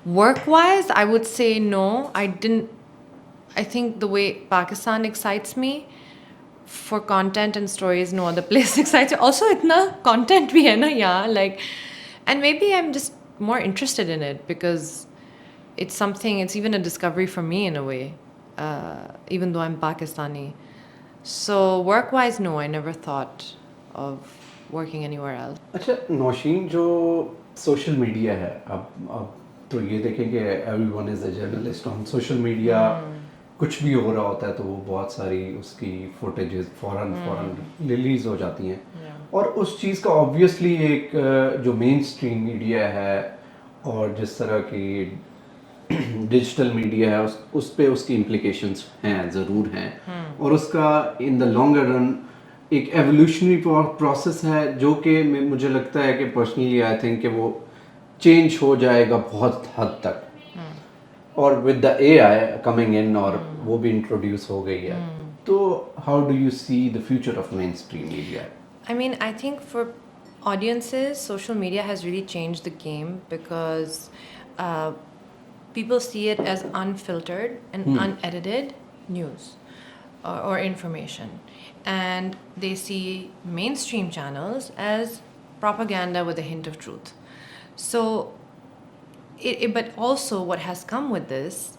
Work-wise, I would say no. I think the way Pakistan excites me for content and stories, no other place excites me. Also, itna content bhi hai na, yeah. Like, and maybe I'm just more interested in it because it's something. It's even a discovery for me in a way, even though I'm Pakistani. So work-wise, no, I never thought of working anywhere else. अच्छा नौशीन, जो social media है, अब तो ये देखें कि everyone is a journalist on social media. कुछ भी हो रहा होता है तो वो बहुत सारी उसकी फुटेजेस फौरन रिलीज हो जाती हैं. और उस चीज़ का ऑब्वियसली एक जो मेन स्ट्रीम मीडिया है और जिस तरह की डिजिटल मीडिया है उस पे उसकी इम्प्लिकेशंस हैं, ज़रूर हैं. और उसका इन द लॉन्गर रन एक एवोल्यूशनरी प्रोसेस है जो कि मुझे लगता है कि पर्सनली आई थिंक कि वो चेंज हो जाएगा बहुत हद तक. और with the AI coming in, और वो भी इंट्रोड्यूस हो गई है. तो how do you see the future of main stream media? I mean, I think for audiences, social media has really changed the game because people see it as unfiltered and unedited news or information. And they see mainstream channels as propaganda with a hint of truth. So, but also what has come with this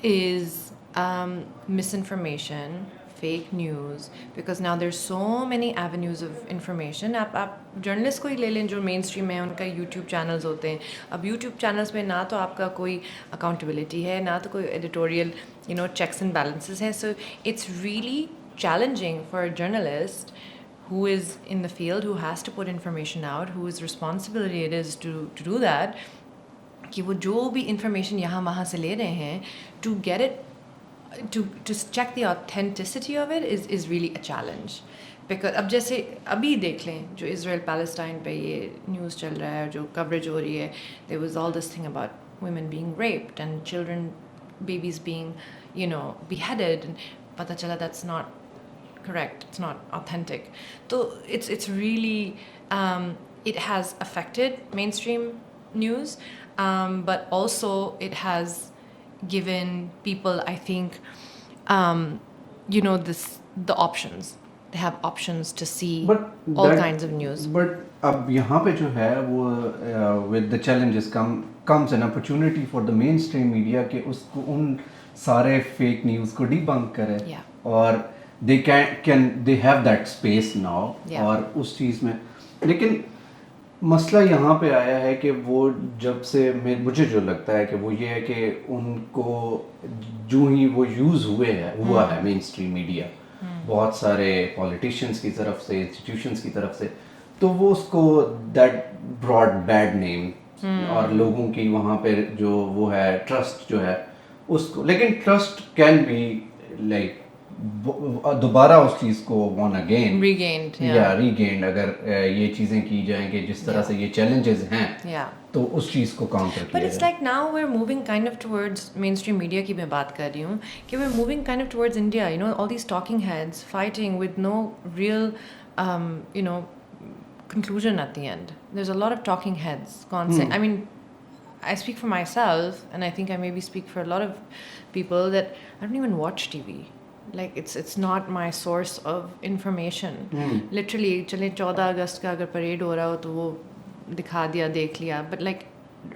is misinformation, fake news, because now there's so many avenues of information. आप journalist को ही ले लें जो main stream में उनका YouTube channels होते हैं. अब यूट्यूब चैनल्स में ना तो आपका कोई अकाउंटेबिलिटी है, ना तो कोई एडिटोरियल चेक्स एंड बैलेंसेस हैं. So it's really challenging for a journalist who is in the field, who has to put information out, whose responsibility it is to do that, कि वो जो भी information यहाँ वहाँ से ले रहे हैं, to get it, to check the authenticity of it is really a challenge. Because अब जैसे अभी देख लें जो Israel Palestine पे ये न्यूज़ चल रहा है, जो कवरेज हो रही है, there was all this thing about women being raped and children, babies being beheaded, and पता चला that's not correct, it's not authentic. So it's really it has affected mainstream news, but also it has given people, I think, the options. They have options to see all kinds of news. But अब यहाँ पे जो है वो with the challenges comes an opportunity for the mainstream media कि उसको उन सारे fake news को debunk करे. Yeah. और they have that space now. Yeah. और उस चीज़ में लेकिन मसला यहाँ पे आया है कि वो जब से मुझे जो लगता है कि वो ये है कि उनको जो ही वो यूज़ हुआ है मेन स्ट्रीम मीडिया बहुत सारे पॉलिटिशियंस की तरफ से, इंस्टीट्यूशंस की तरफ से, तो वो उसको दैट ब्रॉड बैड नेम और लोगों की वहाँ पे जो वो है ट्रस्ट जो है उसको, लेकिन ट्रस्ट कैन बी लाइक दोबारा उस चीज़ को वन अगेन रीगेन्ड अगर ये चीज़ें की जाएं कि जिस तरह से ये चैलेंजेस हैं तो उस चीज़ को काउंटर किया जाए. But it's like now we're moving kind of towards mainstream media की मैं बात कर रही हूँ कि we're moving kind of towards India, all these talking heads fighting with no real conclusion at the end. There's a lot of talking heads constant. I mean, I speak for myself, and I think I maybe speak for a lot of people that I don't even watch TV. Like it's not my source of information. Literally, चले 14 अगस्त का अगर parade हो रहा हो तो वो दिखा दिया, देख लिया. But like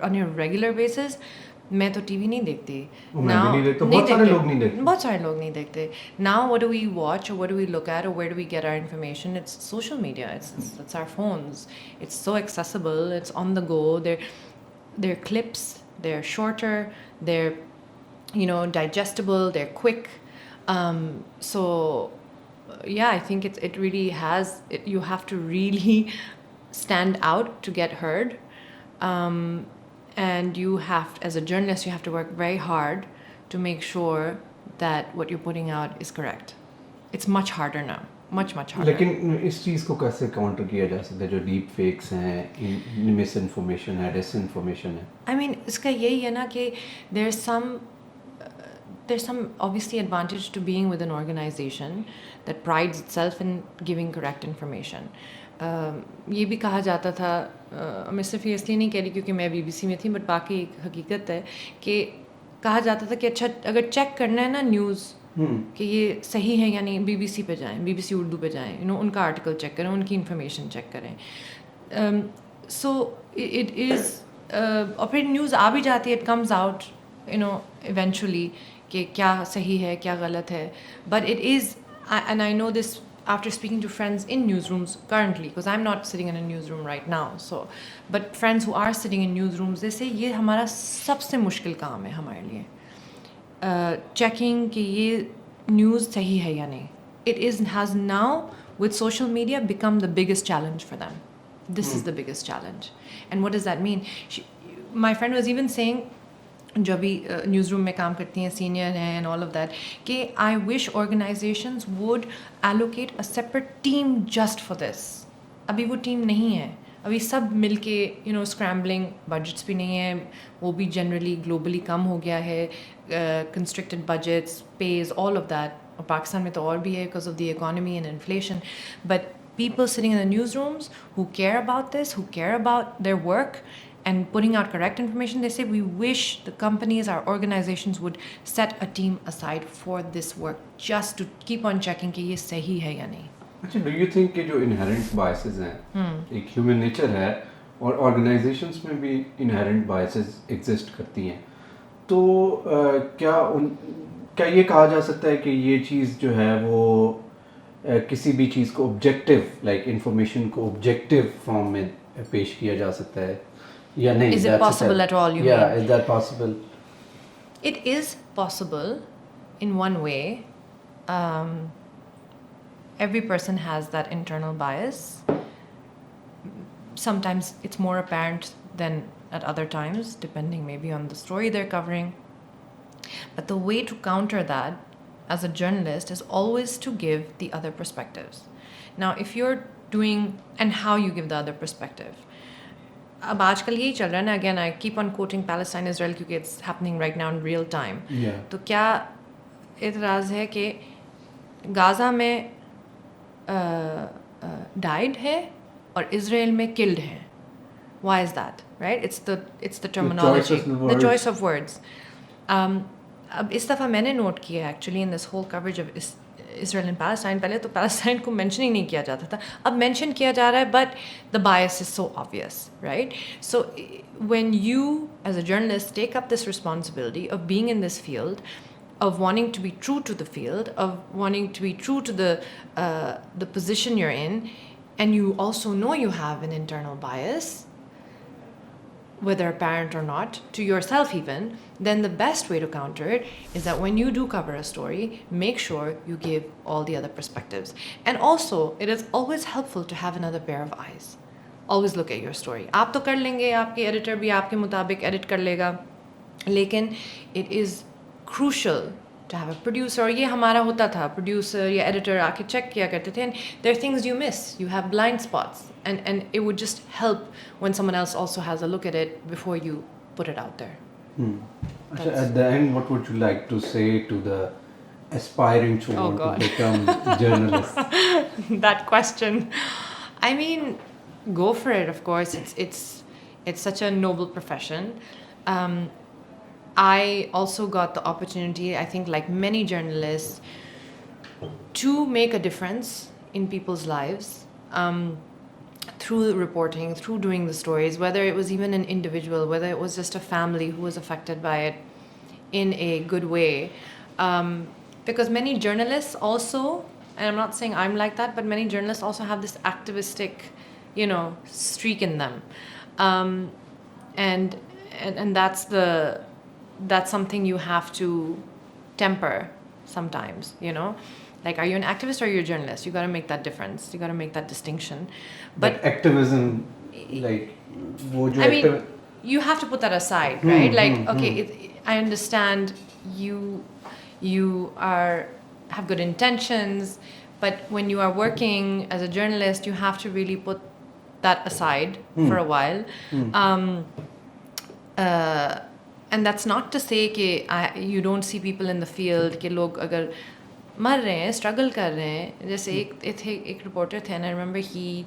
on a regular basis, मैं तो टीवी नहीं देखती मैं भी नहीं देखता, बहुत सारे लोग नहीं देखते। बहुत सारे लोग नहीं देखते now what do we watch or what do we look at or where do we get our information? It's social media, it's our phones, it's so accessible, it's on the go, they're clips, they're shorter, they're digestible, they're quick, so yeah, I think it really has you have to really stand out to get heard, and you have, as a journalist, you have to work very hard to make sure that what you're putting out is correct. It's much harder now, much harder. लेकिन इस चीज़ को कैसे counter किया जा सकता है जो deep fakes हैं, मिस इन्फॉर्मेशन है, डिस इन्फॉर्मेशन है? I mean, इसका यही है ना कि there's some obviously advantage to being with an organization that prides itself in giving correct information. ये भी कहा जाता था, मैं सिर्फ ये इसलिए नहीं कह रही क्योंकि मैं बीबीसी में थी, बट बाकी एक हकीकत है कि कहा जाता था कि अच्छा अगर चेक करना है ना न्यूज़ कि ये सही है या नहीं, बीबीसी पे जाएं, बीबीसी उर्दू पे जाएं, उनका आर्टिकल चेक करें, उनकी इन्फॉर्मेशन चेक करें. सो इट इज़ और फिर न्यूज़ आ भी जाती है, इट कम्स आउट इवेंचुअली कि क्या सही है क्या गलत है. But it is, and I know this after speaking to friends in newsrooms currently, because I'm not sitting in a newsroom right now, but friends who are sitting in newsrooms, they say ये हमारा सबसे मुश्किल काम है हमारे लिए, checking कि ये news सही है या नहीं. It has now with social media become the biggest challenge for them. This is the biggest challenge. And what does that mean? My friend was even saying, जो भी न्यूज़ रूम में काम करती हैं, सीनियर हैं एंड ऑल ऑफ दैट, कि I wish organisations would allocate a separate team just for this. अभी वो टीम नहीं है, अभी सब मिलके स्क्रैम्बलिंग, बजट्स भी नहीं है, वो भी जनरली ग्लोबली कम हो गया है, constricted budgets, page, all of that. और पाकिस्तान में तो और भी है because of the economy and inflation. But people sitting in the newsrooms who care about this, who care about their work and putting out correct information, they say we wish the companies, our organizations would set a team aside for this work just to keep on checking कि ये सही है या नहीं. अच्छा, do you think कि जो inherent biases हैं, एक human nature है और organizations में भी inherent biases exist करती हैं, तो क्या ये कहा जा सकता है कि ये चीज़ जो है वो किसी भी चीज़ को ऑब्जेक्टिव, लाइक इंफॉर्मेशन को ऑब्जेक्टिव फॉर्म में पेश किया जा सकता है या नहीं? Is it possible at all, you yeah, mean? is that possible? It is possible in one way. Every person has that internal bias. Sometimes it's more apparent than at other times, depending maybe on the story they're covering. But the way to counter that as a journalist is always to give the other perspectives. Now, if you're doing, and how you give the other perspective. अब आजकल यही चल रहा है ना, again I keep on quoting Palestine, Israel क्योंकि it's happening right now in real time. Yeah. तो क्या इतराज़ है कि गाज़ा में died है और इज़राइल में killed है? Why is that? Right? It's the terminology, the choice of words. अब इस दफ़ा मैंने नोट किया actually in this whole coverage of Israel and Palestine, पहले तो पैलेस्टाइन को मेंशन ही नहीं किया जाता था, अब मेंशन किया जा रहा है, but the bias is so obvious, right? So when you as a journalist take up this responsibility of being in this field, of wanting to be true to the field, of wanting to be true to the position you're in, and you also know you have an internal bias, whether apparent or not, to yourself even, then the best way to counter it is that when you do cover a story, make sure you give all the other perspectives. And also, it is always helpful to have another pair of eyes. Always look at your story. आप तो कर लेंगे, आपके editor भी आपके मुताबिक edit कर लेगा, लेकिन it is crucial to have a producer. और ये हमारा होता था, producer या editor आके check किया करते थे, and there are things you miss, you have blind spots, and it would just help when someone else also has a look at it before you put it out there. Achha, at the end, what would you like to say to the aspiring to want to become journalists? That question. I mean, go for it, of course. It's such a noble profession. I also got the opportunity, I think like many journalists, to make a difference in people's lives. through reporting, through doing the stories, whether it was even an individual, whether it was just a family who was affected by it in a good way. Because many journalists also, and I'm not saying I'm like that, but many journalists also have this activistic, streak in them. And that's something you have to temper sometimes, Like, are you an activist or are you a journalist? You got to make that difference. You got to make that distinction. But activism, like, you have to put that aside, right? I understand you have good intentions, but when you are working as a journalist, you have to really put that aside for a while. And that's not to say that you don't see people in the field कि लोग अगर मर रहे हैं, struggle कर रहे हैं. जैसे एक reporter थे, and I remember he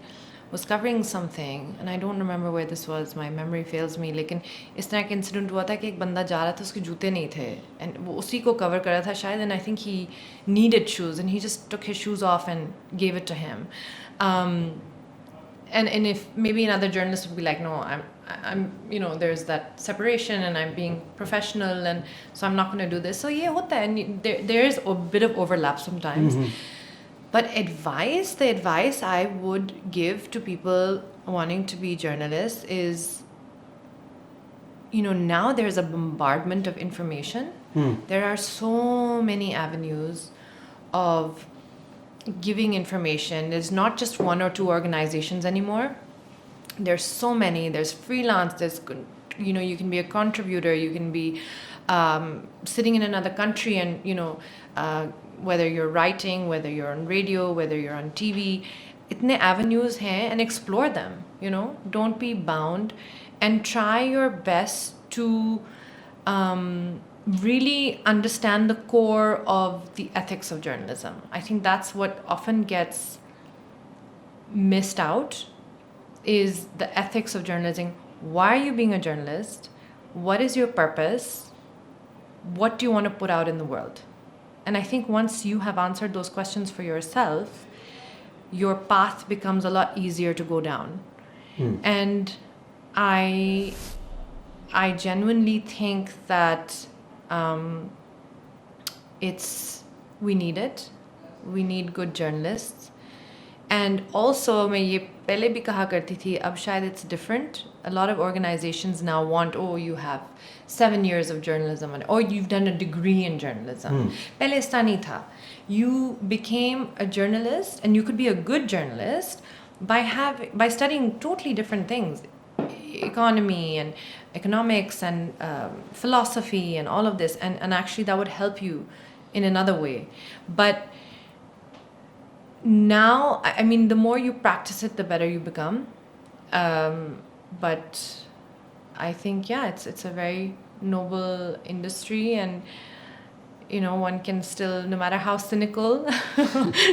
was covering something, and I don't remember where this was, my memory fails me, लेकिन इस तरह का incident हुआ था कि एक बंदा जा रहा था, उसके जूते नहीं थे, and वो उसी को cover कर रहा था शायद, and I think he needed shoes, and he just took his shoes off and gave it to him. And if maybe another journalist would be like, no, I'm there's that separation and I'm being professional, and so I'm not going to do this. So yeah, hota hai, and there is a bit of overlap sometimes. But the advice I would give to people wanting to be journalists is, now there's a bombardment of information. There are so many avenues of giving information. There's not just one or two organizations anymore. There's so many. There's freelance. There's, you can be a contributor. You can be sitting in another country, and whether you're writing, whether you're on radio, whether you're on TV, itne avenues hain, and explore them. Don't be bound, and try your best to really understand the core of the ethics of journalism. I think that's what often gets missed out, is the ethics of journalism. Why are you being a journalist? What is your purpose? What do you want to put out in the world? And I think once you have answered those questions for yourself, your path becomes a lot easier to go down. And I genuinely think that we need it. We need good journalists. And also, मैं ये पहले भी कहा करती थी, अब शायद it's different. A lot of organizations now want, you have 7 years of journalism, or you've done a degree in journalism. पहले इस तरह नहीं था. You became a journalist, and you could be a good journalist by studying totally different things. Economy and economics and philosophy and all of this, and actually that would help you in another way. But now, I mean, the more you practice it, the better you become. But I think, it's a very noble industry, and one can still, no matter how cynical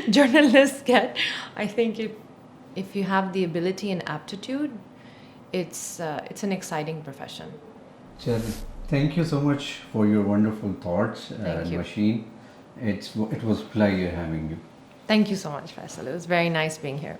journalists get, I think if you have the ability and aptitude, it's an exciting profession. Thank you so much for your wonderful thoughts, Thank you. Nosheen. It was a pleasure having you. Thank you so much, Faisal. It was very nice being here.